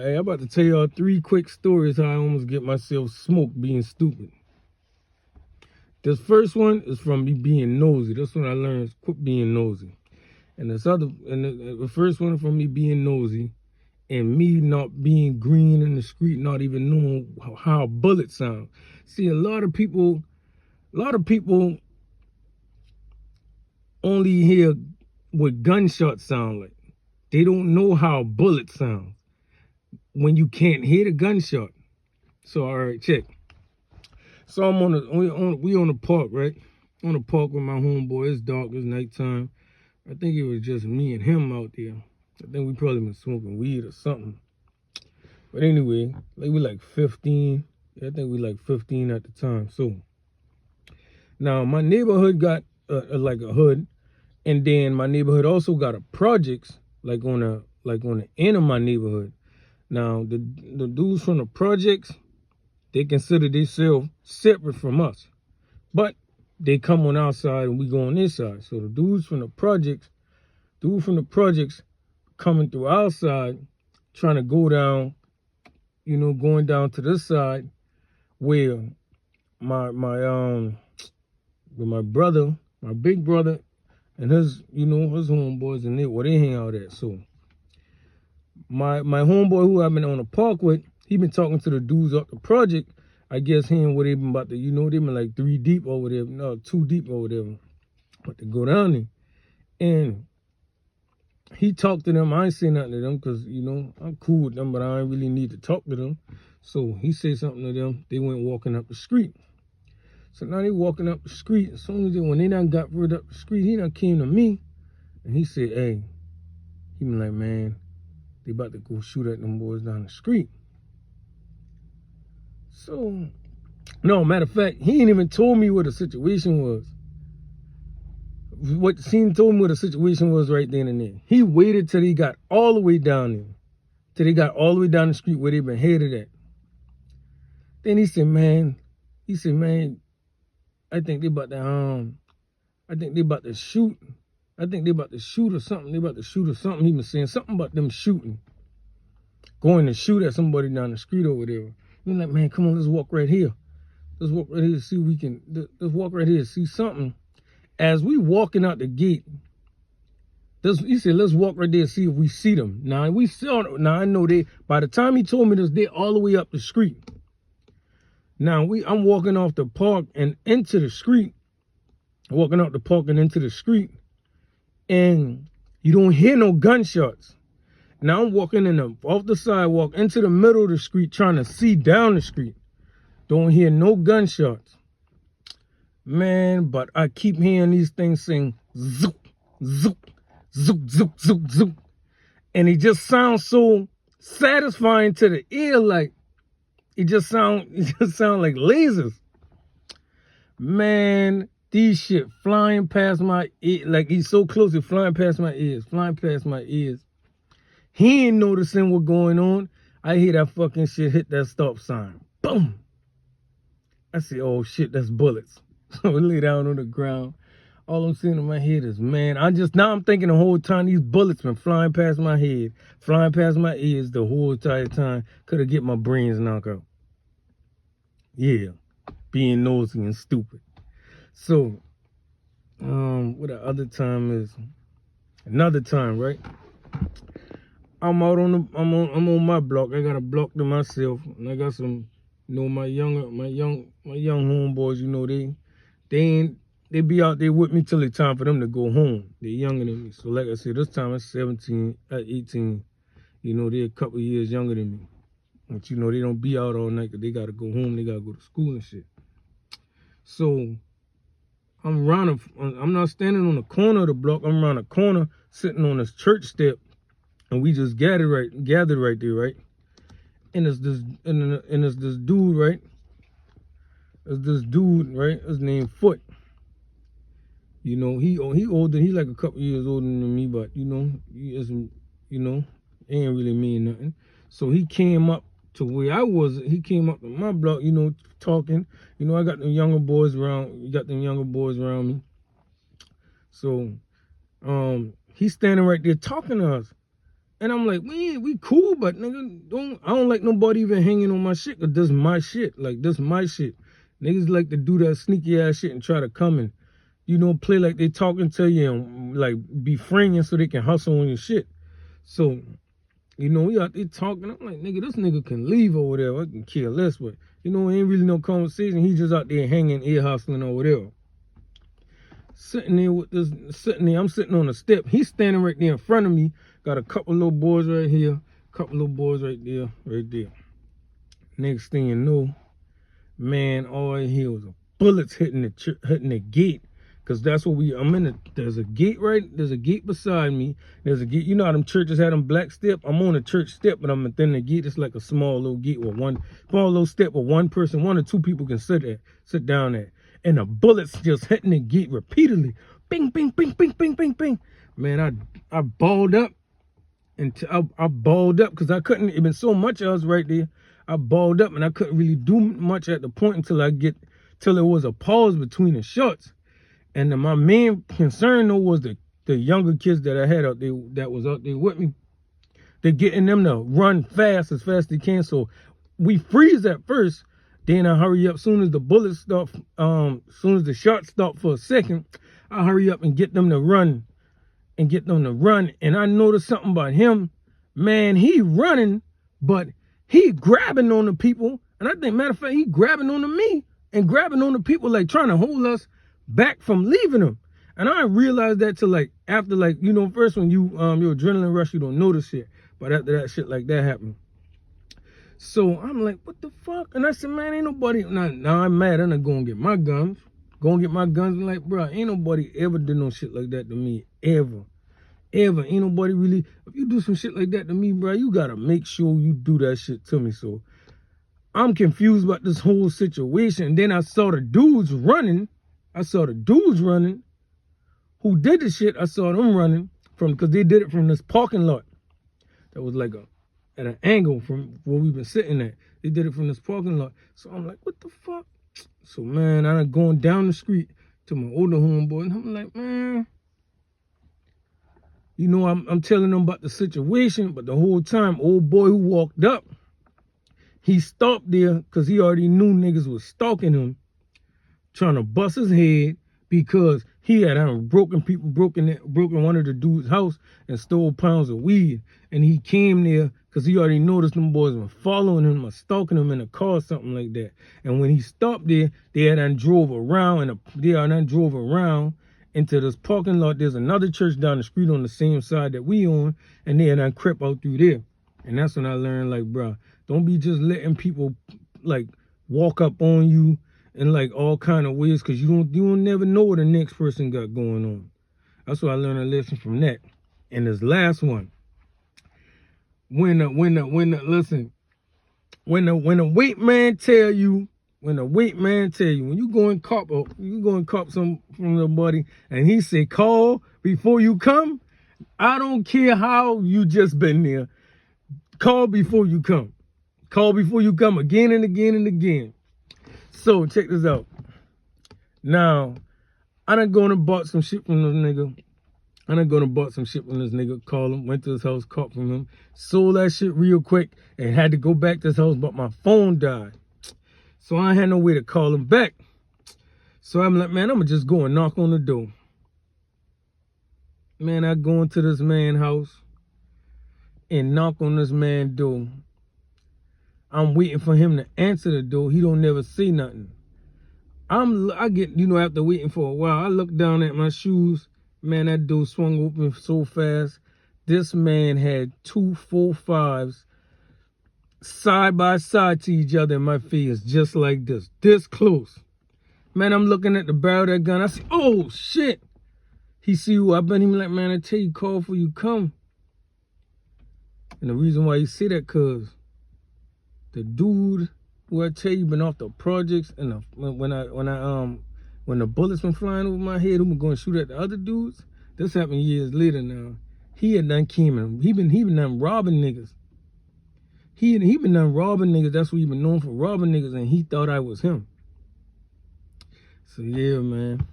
Hey, I'm about to tell y'all 3 quick stories how I almost get myself smoked being stupid. This first one is from me being nosy. This one I learned is quit being nosy. And the first one from me being nosy and me not being green in the street, not even knowing how bullets sound. See, a lot of people only hear what gunshots sound like. They don't know how bullets sound when you can't hear the gunshot. So all right, check. So I'm we on the park, right? On the park with my homeboy. It's dark, it's nighttime. I think it was just me and him out there. I think we probably been smoking weed or something. But anyway, like we like 15. I think we like 15 at the time. So now my neighborhood got like a hood, and then my neighborhood also got a projects like on the end of my neighborhood. Now the dudes from the projects, they consider themselves separate from us. But they come on our side and we go on this side. So the dudes from the projects coming through our side, trying to go down, going down to this side where my brother, my big brother, and his homeboys and where they hang out at. So my homeboy who I've been on the park with, he been talking to the dudes up the project. I guess him what they been about to, they been like 3 deep over there, no, 2 deep over there, but to go down there. And he talked to them. I ain't say nothing to them because, I'm cool with them, but I ain't really need to talk to them. So he said something to them. They went walking up the street. So now they walking up the street. As soon as when they done got further up the street, he done came to me and he said, hey, he been like, man, they about to go shoot at them boys down the street. So, no, matter of fact, he ain't even told me what the situation was. What Scene told me what the situation was right then and there. He waited till he got all the way down there. Till they got all the way down the street where they been headed at. Then he said, man, I think they about to shoot. I think they about to shoot or something. They about to shoot or something. He was saying something about them shooting. Going to shoot at somebody down the street over there. He's like, man, come on, let's walk right here. Let's walk right here, see if we can, let's walk right here, see something. As we walking out the gate, he said, let's walk right there and see if we see them. Now, I know by the time he told me this, they're all the way up the street. Now, I'm walking off the park and into the street, and you don't hear no gunshots. Now I'm walking off the sidewalk into the middle of the street, trying to see down the street. Don't hear no gunshots. Man, but I keep hearing these things saying zoop, zoop, zoop, zoop, zoop, zoop. And it just sounds so satisfying to the ear, like it just sound like lasers. Man, these shit flying past my ear, like he's so close, it's flying past my ears. He ain't noticing what's going on. I hear that fucking shit hit that stop sign. Boom. I say, oh shit, that's bullets. So I lay down on the ground. All I'm seeing in my head is, man, now I'm thinking the whole time these bullets been flying past my head, flying past my ears the whole entire time. Could have get my brains knocked out. Yeah, being nosy and stupid. So, what the other time is? Another time, right? I'm on my block. I got a block to myself, and I got some, my young homeboys. They be out there with me till it's time for them to go home. They're younger than me, so like I said, this time I'm 17, 18. They're a couple of years younger than me, but they don't be out all night because they gotta go home. They gotta go to school and shit. So I'm not standing on the corner of the block. I'm around the corner, sitting on this church step. And we just gathered right there, right? And it's this dude, right? His name Foot. He older. He like a couple years older than me, but he isn't. Ain't really mean nothing. So he came up to where I was. He came up to my block, talking. I got them younger boys around. You got them younger boys around me. So, he's standing right there talking to us. And I'm like, we cool, but nigga, I don't like nobody even hanging on my shit, cause this my shit. Like, this my shit. Niggas like to do that sneaky ass shit and try to come and, you know, play like they talking to you and like be friendly so they can hustle on your shit. So, you know, we out there talking. I'm like, nigga, this nigga can leave or whatever. I can care less, but you know, ain't really no conversation. He just out there hanging, ear hustling or whatever. Sitting there with this, I'm sitting on a step. He's standing right there in front of me. Got a couple little boys right here, couple little boys right there, right there. Next thing you know, man, all I hear was bullets hitting the gate. Cause that's what I'm in. There's a gate there's a gate beside me. There's a gate. You know how them churches had them black step? I'm on a church step, but I'm within the gate. It's like a small little gate with one small little step where one or two people can sit down at. And the bullets just hitting the gate repeatedly. Bing, bing, bing, bing, bing, bing, bing. Man, I balled up. And I balled up because I couldn't, it been so much else right there. I balled up and I couldn't really do much at the point until it was a pause between the shots. And then my main concern though was the younger kids that I had out there that was out there with me. They're getting them to run fast as they can. So we freeze at first. Then I hurry up soon as the bullets stop, soon as the shots stop for a second, I hurry up and get them to run. And I noticed something about him. Man, he running, but he grabbing on the people. And I think, matter of fact, he grabbing on to me and grabbing on the people, like trying to hold us back from leaving him. And I realized that till like after, like, you know, first when your adrenaline rush, you don't notice shit. But after that shit like that happened. So I'm like, what the fuck? And I said, man, ain't nobody. Now I'm mad. I'm not going to get my guns. Going to get my guns. And like, bro, ain't nobody ever did no shit like that to me. Ever. Ain't nobody really. If you do some shit like that to me, bro, you got to make sure you do that shit to me. So I'm confused about this whole situation. And then I saw the dudes running. Who did the shit. I saw them running because they did it from this parking lot. That was like at an angle from where we've been sitting at. They did it from this parking lot. So I'm like, what the fuck? So, man, I'm going down the street to my older homeboy. And I'm like, man, you know, I'm telling them about the situation. But the whole time, old boy who walked up, he stopped there because he already knew niggas was stalking him, trying to bust his head because he had broken one of the dude's house and stole pounds of weed. And he came there because he already noticed them boys were following him or stalking him in a car or something like that. And when he stopped there, they had drove around into this parking lot. There's another church down the street on the same side that we on, and they had crept out through there. And that's when I learned, like, bro, don't be just letting people like walk up on you in like all kind of ways, because you don't never know what the next person got going on. That's what I learned a lesson from that. And this last one, when the weight man tell you, when you go and cop some from somebody and he say call before you come, I don't care how you just been there. Call before you come. Call before you come again and again and again. So check this out. Now, I done gone and bought some shit from this nigga. Called him, went to his house, caught from him, sold that shit real quick, and had to go back to his house, but my phone died. So I had no way to call him back. So I'm like, man, I'm gonna just go and knock on the door. Man, I go into this man's house and knock on this man's door. I'm waiting for him to answer the door. He don't never say nothing. I get, you know, after waiting for a while, I look down at my shoes. Man, that door swung open so fast. This man had 2 4.5s side by side to each other in my face, just like this close. Man, I'm looking at the barrel of that gun. I say, oh, shit. He see who I've been. He like, man, I tell you, call before you come. And the reason why he say that, cause the dude who I tell you been off the projects, and when the bullets been flying over my head, who been going to shoot at the other dudes. This happened years later now. He had done came and he been done robbing niggas. He been done robbing niggas. That's what he been known for, robbing niggas, and he thought I was him. So yeah, man.